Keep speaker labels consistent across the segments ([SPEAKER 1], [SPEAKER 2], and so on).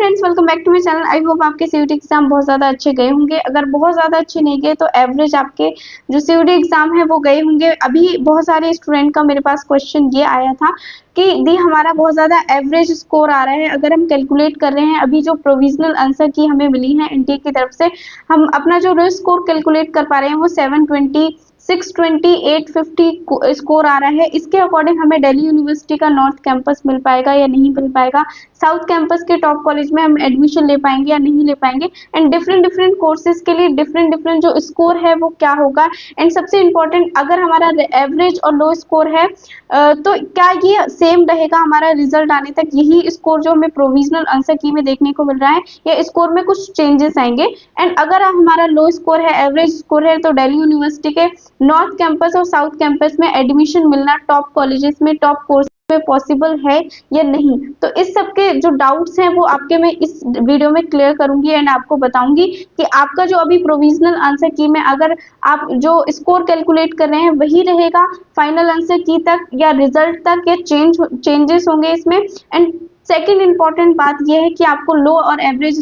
[SPEAKER 1] Friends, welcome back to my channel. I hope आपके CUET exam बहुत ज़्यादा अच्छे गए होंगे। अगर बहुत ज़्यादा अच्छे नहीं गए तो एवरेज आपके जो सीयूटी एग्जाम है वो गए होंगे। अभी बहुत सारे स्टूडेंट का मेरे पास क्वेश्चन ये आया था कि दी हमारा बहुत ज़्यादा एवरेज स्कोर आ रहा है। अगर हम कैलकुलेट कर रहे हैं, अभी जो प्रोविजनल आंसर की हमें मिली है एनटीए की तरफ से, हम अपना जो रो स्कोर कैलकुलेट कर पा रहे हैं वो 720 620 850 स्कोर आ रहा है। इसके अकॉर्डिंग हमें दिल्ली यूनिवर्सिटी का नॉर्थ कैंपस मिल पाएगा या नहीं मिल पाएगा, साउथ कैंपस के टॉप कॉलेज में हम एडमिशन ले पाएंगे या नहीं ले पाएंगे, एंड डिफरेंट डिफरेंट कोर्सेज के लिए डिफरेंट डिफरेंट जो स्कोर है वो क्या होगा। एंड सबसे इम्पोर्टेंट, अगर हमारा एवरेज और लो स्कोर है तो क्या ये सेम रहेगा हमारा रिजल्ट आने तक, यही स्कोर जो हमें प्रोविजनल आंसर की में देखने को मिल रहा है, या स्कोर में कुछ चेंजेस आएंगे। एंड अगर हमारा लो स्कोर है, एवरेज स्कोर है, तो दिल्ली यूनिवर्सिटी के नॉर्थ कैंपस और साउथ कैंपस में एडमिशन मिलना टॉप कॉलेजेस में, टॉप कोर्स में पॉसिबल है या नहीं। तो इस सब के जो डाउट्स हैं वो आपके मैं इस वीडियो में क्लियर करूंगी एंड आपको बताऊंगी कि आपका जो अभी प्रोविजनल आंसर की में अगर आप जो स्कोर कैलकुलेट कर रहे हैं वही रहेगा फाइनल आंसर की तक, या रिजल्ट तक, या चेंजेस होंगे इसमें। एंड सेकेंड इंपॉर्टेंट बात यह है कि आपको लो और एवरेज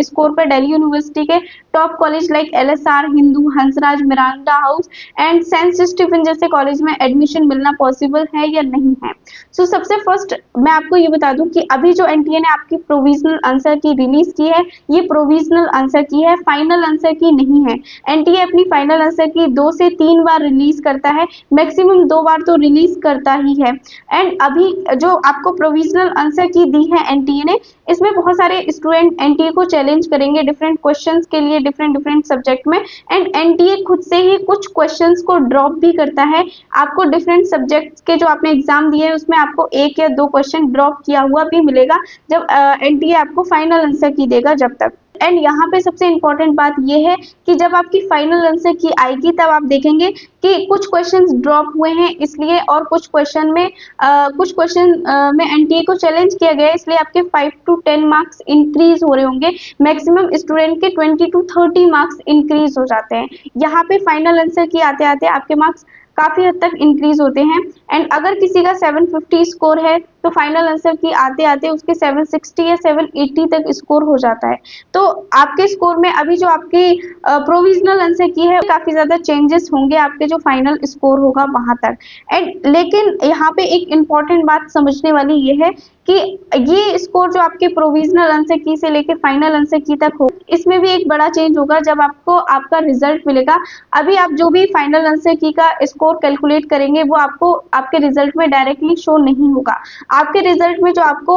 [SPEAKER 1] स्कोर पर दिल्ली यूनिवर्सिटी के top college like LSR, Hindu, Hansraj, Miranda House and Saint Stephen जैसे कॉलेज में एडमिशन मिलना पॉसिबल है या नहीं है। सो सबसे फर्स्ट मैं आपको ये बता दूं कि अभी जो एनटीए ने आपकी प्रोविजनल आंसर की रिलीज की है, ये प्रोविजनल आंसर की है, फाइनल आंसर की नहीं है। एनटीए अपनी फाइनल आंसर की 2 से 3 बार रिलीज करता है, मैक्सिमम 2 बार तो रिलीज करता ही है। एंड अभी जो आपको प्रोविजनल आंसर की दी है एनटीए ने, इसमें बहुत सारे स्टूडेंट एनटीए को चैलेंज करेंगे डिफरेंट क्वेश्चंस के लिए, डिफरेंट डिफरेंट सब्जेक्ट में। एंड एनटीए खुद से ही कुछ क्वेश्चंस को ड्रॉप भी करता है। आपको डिफरेंट सब्जेक्ट्स के जो आपने एग्जाम दिए हैं उसमें आपको 1 या 2 क्वेश्चन ड्रॉप किया हुआ भी मिलेगा जब एनटीए आपको फाइनल आंसर की देगा जब तक। एंड यहाँ पे सबसे इम्पोर्टेंट बात यह है कि जब आपकी फाइनल आंसर की आएगी तब आप देखेंगे कि कुछ क्वेश्चंस ड्रॉप हुए हैं इसलिए, और कुछ क्वेश्चन में एनटीए को चैलेंज किया गया है इसलिए आपके 5 to 10 मार्क्स इंक्रीज हो रहे होंगे। मैक्सिमम स्टूडेंट के 20 to 30 मार्क्स इंक्रीज हो जाते हैं। यहाँ पे फाइनल आंसर की आते आते आपके मार्क्स काफी हद तक इंक्रीज होते हैं। एंड अगर किसी का 750 स्कोर है तो फाइनल आंसर की आते आते उसके 760 या 780 तक स्कोर हो जाता है। तो आपके स्कोर में अभी जो आपकी प्रोविजनल आंसर की है काफी ज्यादा चेंजेस होंगे आपके जो फाइनल स्कोर होगा वहां तक। एंड लेकिन यहाँ पे एक इम्पॉर्टेंट बात समझने वाली ये है कि ये स्कोर जो आपके प्रोविजनल आंसर की से लेके फाइनल आंसर की तक हो, इसमें भी एक बड़ा चेंज होगा जब आपको आपका रिजल्ट मिलेगा। अभी आप जो भी फाइनल आंसर की का स्कोर कैलकुलेट करेंगे वो आपको आपके रिजल्ट में डायरेक्टली शो नहीं होगा। आपके रिजल्ट में जो आपको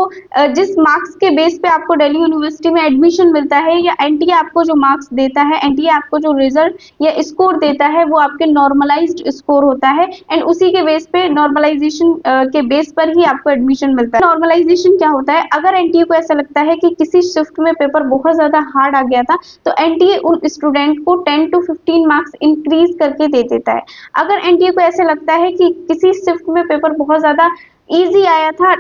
[SPEAKER 1] जिस मार्क्स के बेस पे आपको दिल्ली यूनिवर्सिटी में एडमिशन मिलता है, या एनटीए आपको जो मार्क्स देता है, एनटीए आपको जो रिजल्ट या स्कोर देता है, वो आपके नॉर्मलाइज्ड स्कोर होता है। एंड उसी के बेस पे नॉर्मलाइजेशन के बेस पर ही आपको एडमिशन मिलता है। नॉर्मलाइजेशन क्या होता है? अगर एनटीए को ऐसा लगता है कि किसी शिफ्ट में पेपर बहुत ज्यादा हार्ड आ गया था तो एनटीए उन स्टूडेंट को 10 to 15 मार्क्स इंक्रीज करके दे देता है। अगर एनटीए को ऐसा लगता है कि किसी शिफ्ट में पेपर बहुत ज्यादा इजी आया था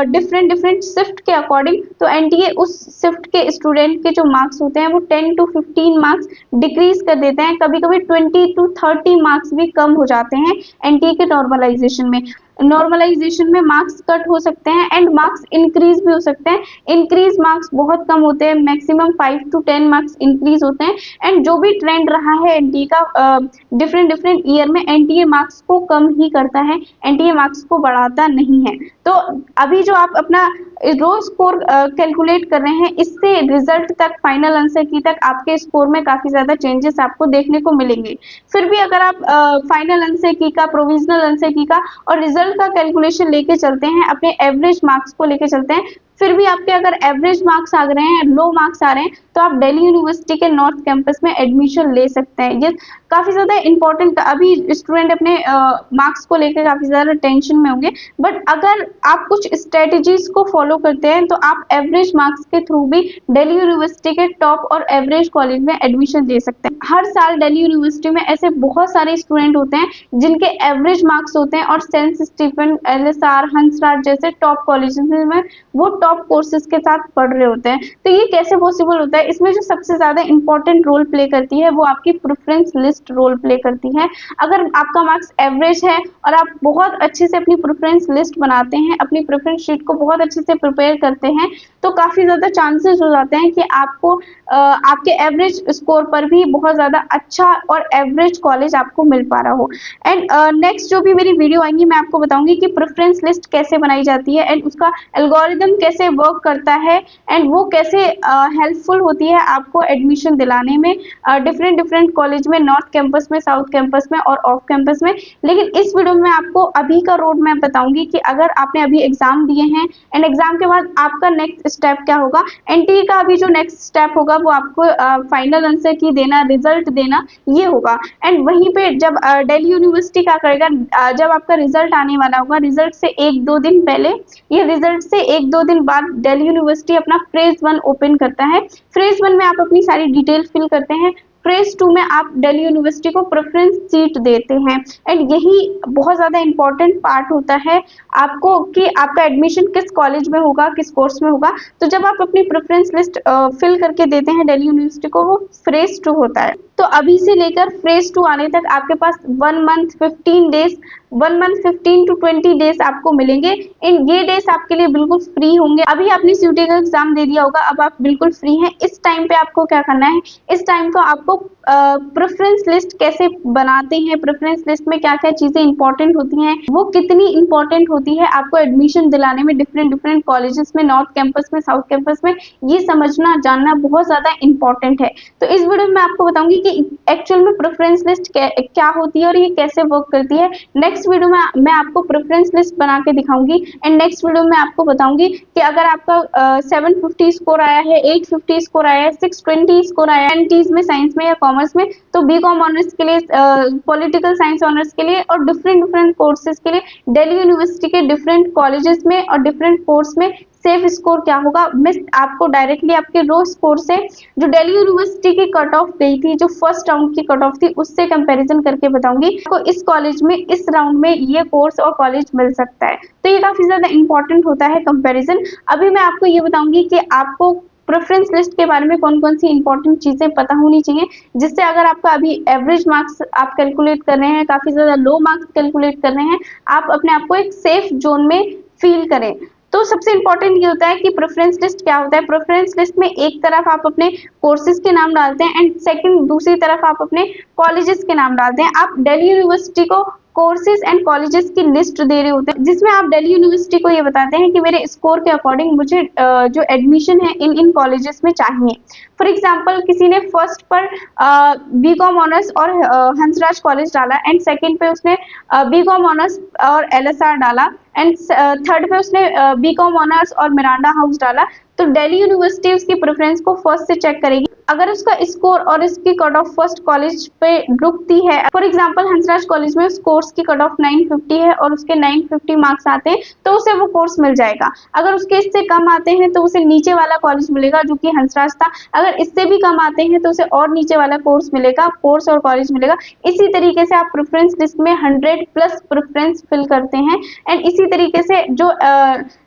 [SPEAKER 1] डिफरेंट डिफरेंट शिफ्ट के अकॉर्डिंग, तो एनटीए उस शिफ्ट के स्टूडेंट के जो मार्क्स होते हैं वो 10 to 15 मार्क्स डिक्रीज कर देते हैं। कभी कभी 20 to 30 मार्क्स भी कम हो जाते हैं एनटीए के नॉर्मलाइजेशन में। नॉर्मलाइजेशन में मार्क्स कट हो सकते हैं एंड मार्क्स इंक्रीज भी हो सकते हैं। इंक्रीज मार्क्स बहुत कम होते हैं, मैक्सिमम 5 to 10 मार्क्स इंक्रीज होते हैं। एंड जो भी ट्रेंड रहा है एनटीए का डिफरेंट डिफरेंट ईयर में, एनटीए मार्क्स को कम ही करता है, एनटीए मार्क्स को बढ़ाता नहीं है। तो अभी जो आप अपना रो स्कोर कैलकुलेट कर रहे हैं, इससे रिजल्ट तक, फाइनल आंसर की तक आपके स्कोर में काफी ज्यादा चेंजेस आपको देखने को मिलेंगे। फिर भी अगर आप फाइनल आंसर की का, प्रोविजनल आंसर की का और रिजल्ट का कैलकुलेशन लेके चलते हैं, अपने एवरेज मार्क्स को लेके चलते हैं, फिर भी आपके अगर एवरेज मार्क्स आ रहे हैं, लो मार्क्स आ रहे हैं, तो आप दिल्ली यूनिवर्सिटी के नॉर्थ कैंपस में एडमिशन ले सकते हैं। ये काफी ज्यादा इंपॉर्टेंट, अभी स्टूडेंट अपने मार्क्स को लेकर काफी ज्यादा टेंशन में होंगे, बट अगर आप कुछ स्ट्रेटेजीज को फॉलो करते हैं तो आप एवरेज मार्क्स के थ्रू भी दिल्ली यूनिवर्सिटी के टॉप और एवरेज कॉलेज में एडमिशन ले सकते हैं। हर साल दिल्ली यूनिवर्सिटी में ऐसे बहुत सारे स्टूडेंट होते हैं जिनके एवरेज मार्क्स होते हैं और सेंट स्टीफन, एलएसआर, हंसराज जैसे टॉप कॉलेजेस में वो टॉप कोर्सेज के साथ पढ़ रहे होते हैं। तो ये कैसे पॉसिबल होता है? इसमें जो सबसे ज्यादा इंपॉर्टेंट रोल प्ले करती है वो आपकी प्रेफरेंस लिस्ट रोल प्ले करती है। अगर आपका मार्क्स एवरेज है और आप बहुत अच्छे से अपनी प्रेफरेंस लिस्ट बनाते हैं, अपनी प्रेफरेंस शीट को बहुत अच्छे से प्रिपेयर करते हैं, तो काफ़ी ज़्यादा चांसेस हो जाते हैं कि आपको आपके एवरेज स्कोर पर भी बहुत ज़्यादा अच्छा और एवरेज कॉलेज आपको मिल पा रहा हो। एंड नेक्स्ट जो भी मेरी वीडियो आएंगी मैं आपको बताऊंगी कि प्रेफरेंस लिस्ट कैसे बनाई जाती है एंड उसका एल्गोरिदम कैसे वर्क करता है एंड वो कैसे हेल्पफुल होती है आपको एडमिशन दिलाने में डिफरेंट डिफरेंट कॉलेज में, नॉर्थ कैंपस में, साउथ कैंपस में और ऑफ कैंपस में। लेकिन इस वीडियो में आपको अभी का रोड मैप बताऊंगी कि अगर आपने अभी एग्जाम दिए हैं एंड एग्जाम के बाद आपका नेक्स्ट स्टेप क्या होगा। एनटीए का अभी जो नेक्स्ट स्टेप होगा वो आपको फाइनल आंसर की देना, रिजल्ट देना, ये होगा। एंड वहीं पे जब दिल्ली यूनिवर्सिटी क्या करेगा, जब आपका रिजल्ट आने वाला होगा, रिजल्ट से 1-2 दिन पहले, ये रिजल्ट से 1-2 दिन बाद दिल्ली यूनिवर्सिटी अपना फेज 1 ओपन करता है। फेज 1 में आप अपनी सारी डिटेल फिल करते हैं। फेज 2 में आप दिल्ली यूनिवर्सिटी को प्रेफरेंस सीट देते हैं एंड यही बहुत ज़्यादा इंपॉर्टेंट पार्ट होता है आपको कि आपका एडमिशन किस कॉलेज में होगा, किस कोर्स में होगा। तो जब आप अपनी प्रेफरेंस लिस्ट फिल करके देते हैं दिल्ली यूनिवर्सिटी को, वो फेज 2 होता है। तो अभी से लेकर फेज 2 आने तक आपके पास 1 month 15 days, 1 month 15 to 20 days आपको मिलेंगे। इन ये डेज आपके लिए बिल्कुल फ्री होंगे। अभी आपने सीयूटी का एग्जाम दे दिया होगा, अब आप बिल्कुल फ्री हैं। इस टाइम पे आपको क्या करना है, इस टाइम को आपको प्रेफरेंस लिस्ट कैसे बनाते हैं, प्रेफरेंस लिस्ट में क्या क्या चीजें इंपॉर्टेंट होती हैं, वो कितनी इंपॉर्टेंट होती है आपको एडमिशन दिलाने में डिफरेंट डिफरेंट कॉलेजेस में, नॉर्थ कैंपस में, साउथ कैंपस में, ये समझना जानना बहुत ज्यादा इंपॉर्टेंट है। तो इस वीडियो में आपको बताऊंगी कि एक्चुअल में प्रेफरेंस लिस्ट क्या होती है और ये कैसे वर्क करती है। नेक्स्ट वीडियो में मैं आपको प्रेफरेंस लिस्ट बना के दिखाऊंगी एंड नेक्स्ट वीडियो में आपको बताऊंगी कि अगर आपका 750 स्कोर आया है, 850 स्कोर आया है, 620 स्कोर आया है एनटीज में, साइंस में या कॉमर्स में, तो बीकॉम ऑनर्स के लिए, पॉलिटिकल साइंस ऑनर्स के लिए और डिफरेंट डिफरेंट कोर्सेज के लिए दिल्ली यूनिवर्सिटी के डिफरेंट कॉलेजेस में और डिफरेंट कोर्स में सेफ स्कोर क्या होगा। मैं आपको डायरेक्टली आपके रो स्कोर से जो दिल्ली यूनिवर्सिटी की कट ऑफ गई थी, जो फर्स्ट राउंड की कट ऑफ थी, उससे कंपैरिजन करके बताऊंगी आपको इस कॉलेज में, इस राउंड में ये कोर्स और कॉलेज मिल सकता है। तो ये काफी ज्यादा इंपॉर्टेंट होता है कंपैरिजन। अभी मैं आपको ये बताऊंगी कि आपको प्रेफरेंस लिस्ट के बारे में कौन कौन सी इंपॉर्टेंट चीजें पता होनी चाहिए, जिससे अगर आपका अभी एवरेज मार्क्स आप कैलकुलेट कर रहे हैं, काफी ज्यादा लो मार्क्स कैलकुलेट कर रहे हैं, आप अपने आप को एक सेफ जोन में फील करें। तो सबसे इंपॉर्टेंट ये होता है कि प्रेफरेंस लिस्ट क्या होता है। प्रेफरेंस लिस्ट में एक तरफ आप अपने कोर्सेज के नाम डालते हैं एंड सेकंड दूसरी तरफ आप अपने कॉलेजेस के नाम डालते हैं। आप दिल्ली यूनिवर्सिटी को कोर्सेज एंड कॉलेजेस की लिस्ट दे रहे होते हैं, जिसमें आप दिल्ली यूनिवर्सिटी को ये बताते हैं कि मेरे स्कोर के अकॉर्डिंग मुझे जो एडमिशन है इन इन कॉलेजेस में चाहिए। फॉर एग्जाम्पल किसी ने फर्स्ट पर बीकॉम ऑनर्स और हंसराज कॉलेज डाला एंड सेकंड पे उसने बीकॉम ऑनर्स और एलएसआर डाला एंड थर्ड पे उसने बीकॉम ऑनर्स और मिरांडा हाउस डाला। तो दिल्ली यूनिवर्सिटी उसकी प्रेफरेंस को फर्स्ट से चेक करेगी। अगर उसका स्कोर और इसकी कट ऑफ फर्स्ट कॉलेज पे रुकती है, फॉर एग्जांपल हंसराज कॉलेज में उस कोर्स की कट ऑफ 950 है और उसके 950 मार्क्स आते हैं, तो उसे वो कोर्स मिल जाएगा। अगर उसके इससे कम आते हैं तो उसे नीचे वाला कॉलेज मिलेगा जो कि हंसराज था। अगर इससे भी कम आते हैं तो उसे और नीचे वाला कोर्स मिलेगा, कोर्स और कॉलेज मिलेगा। इसी तरीके से आप प्रेफरेंस लिस्ट में 100+ प्रेफरेंस फिल करते हैं एंड इसी तरीके से जो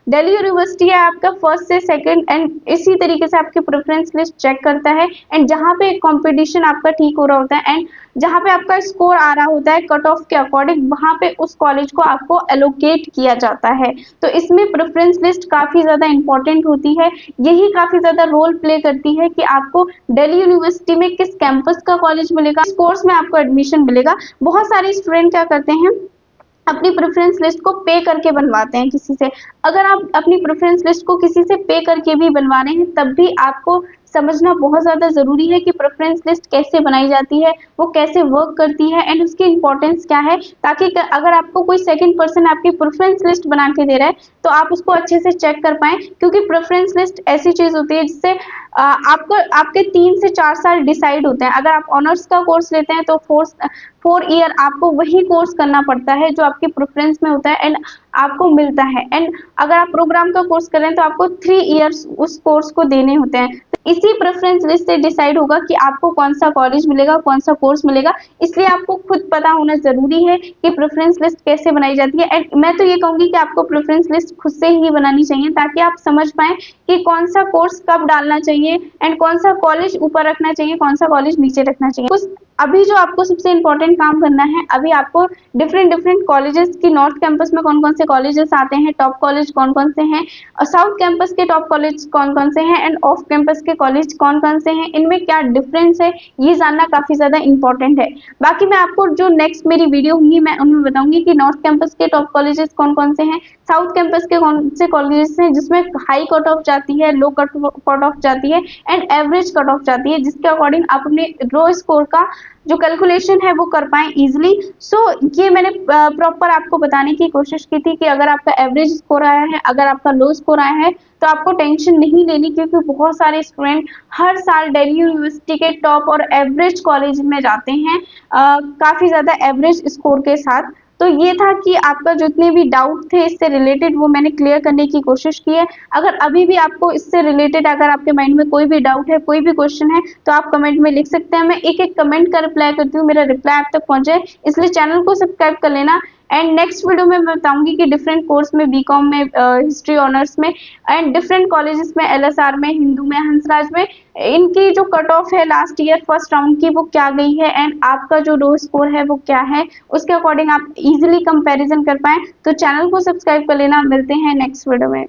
[SPEAKER 1] दिल्ली यूनिवर्सिटी है आपका फर्स्ट से सेकंड एंड इसी तरीके से आपकी प्रेफरेंस लिस्ट चेक करता है एंड जहां पे कंपटीशन आपका ठीक हो रहा होता है एंड जहां पे आपका स्कोर आ रहा होता है कट ऑफ के अकॉर्डिंग, वहां पे उस कॉलेज को आपको एलोकेट किया जाता है। तो इसमें प्रेफरेंस लिस्ट काफी ज्यादा इंपॉर्टेंट होती है, यही काफी ज्यादा रोल प्ले करती है कि आपको दिल्ली यूनिवर्सिटी में किस कैंपस का कॉलेज मिलेगा, किस कोर्स में आपको एडमिशन मिलेगा। बहुत सारे स्टूडेंट क्या करते हैं, अपनी प्रेफरेंस लिस्ट को पे करके बनवाते हैं किसी से। अगर आप अपनी प्रेफरेंस लिस्ट को किसी से पे करके भी बनवा रहे हैं, तब भी आपको समझना बहुत ज़्यादा ज़रूरी है कि प्रेफरेंस लिस्ट कैसे बनाई जाती है, वो कैसे वर्क करती है एंड उसकी इंपॉर्टेंस क्या है, ताकि अगर आपको कोई सेकंड पर्सन आपकी प्रेफरेंस लिस्ट बना के दे रहा है तो आप उसको अच्छे से चेक कर पाएँ। क्योंकि प्रेफरेंस लिस्ट ऐसी चीज़ होती है जिससे आपको आपके 3 से 4 साल डिसाइड होते हैं। अगर आप ऑनर्स का कोर्स लेते हैं तो 4 ईयर आपको वही कोर्स करना पड़ता है जो आपकी प्रेफरेंस में होता है एंड आपको मिलता है। एंड अगर आप प्रोग्राम का कोर्स कर रहे हैं तो आपको 3 ईयर्स उस कोर्स को देने होते हैं। इसी प्रेफरेंस लिस्ट से डिसाइड होगा कि आपको कौन सा कॉलेज मिलेगा, कौन सा कोर्स मिलेगा। इसलिए आपको खुद पता होना ज़रूरी है कि प्रेफरेंस लिस्ट कैसे बनाई जाती है। एंड मैं तो ये कहूँगी कि आपको प्रेफरेंस लिस्ट खुद से ही बनानी चाहिए, ताकि आप समझ पाएँ कि कौन सा कोर्स कब डालना चाहिए एंड कौन सा कॉलेज ऊपर रखना चाहिए, कौन सा कॉलेज नीचे रखना चाहिए। कुछ अभी जो आपको सबसे इम्पोर्टेंट काम करना है, अभी आपको डिफरेंट कॉलेजेस की नॉर्थ कैंपस में कौन-कौन से कॉलेजेस आते हैं, टॉप कॉलेज कौन-कौन से हैं, और साउथ कैंपस के टॉप कॉलेज कौन-कौन से हैं एंड ऑफ कैंपस के कॉलेज कौन-कौन से हैं, इनमें क्या डिफरेंस है, ये जानना काफ़ी ज़्यादा इम्पोर्टेंट है। बाकी मैं आपको जो नेक्स्ट मेरी वीडियो होंगी, मैं उनमें बताऊँगी कि नॉर्थ कैंपस के टॉप कॉलेजेस कौन-कौन से हैं, साउथ कैंपस के कौन से कॉलेजेस हैं जिसमें हाई कट ऑफ जाती है, लो कट ऑफ जाती है एंड एवरेज कट ऑफ जाती है, जिसके अकॉर्डिंग आप अपने रो स्कोर का जो कैलकुलेशन है वो कर पाएँ ईजिली। सो ये मैंने प्रॉपर आपको बताने की कोशिश की थी कि अगर आपका एवरेज स्कोर आया है, अगर आपका लो स्कोर आया है, तो आपको टेंशन नहीं लेनी, क्योंकि बहुत सारे स्टूडेंट हर साल दिल्ली यूनिवर्सिटी के टॉप और एवरेज कॉलेज में जाते हैं काफ़ी ज़्यादा एवरेज स्कोर के साथ। तो ये था कि आपका जितने भी डाउट थे इससे रिलेटेड, वो मैंने क्लियर करने की कोशिश की है। अगर अभी भी आपको इससे रिलेटेड अगर आपके माइंड में कोई भी डाउट है, कोई भी क्वेश्चन है, तो आप कमेंट में लिख सकते हैं। मैं एक-एक कमेंट का रिप्लाई करती हूँ, मेरा रिप्लाई आप तक पहुँचे, इसलिए चैनल को सब्सक्राइब कर लेना। एंड नेक्स्ट वीडियो में मैं बताऊंगी कि डिफरेंट कोर्स में, बीकॉम में, हिस्ट्री ऑनर्स में एंड डिफरेंट कॉलेजेस में, एलएसआर में, हिंदू में, हंसराज में, इनकी जो कट ऑफ है लास्ट ईयर फर्स्ट राउंड की वो क्या गई है एंड आपका जो रो स्कोर है वो क्या है, उसके अकॉर्डिंग आप इजीली कंपैरिजन कर पाएं। तो चैनल को सब्सक्राइब कर लेना। मिलते हैं नेक्स्ट वीडियो में।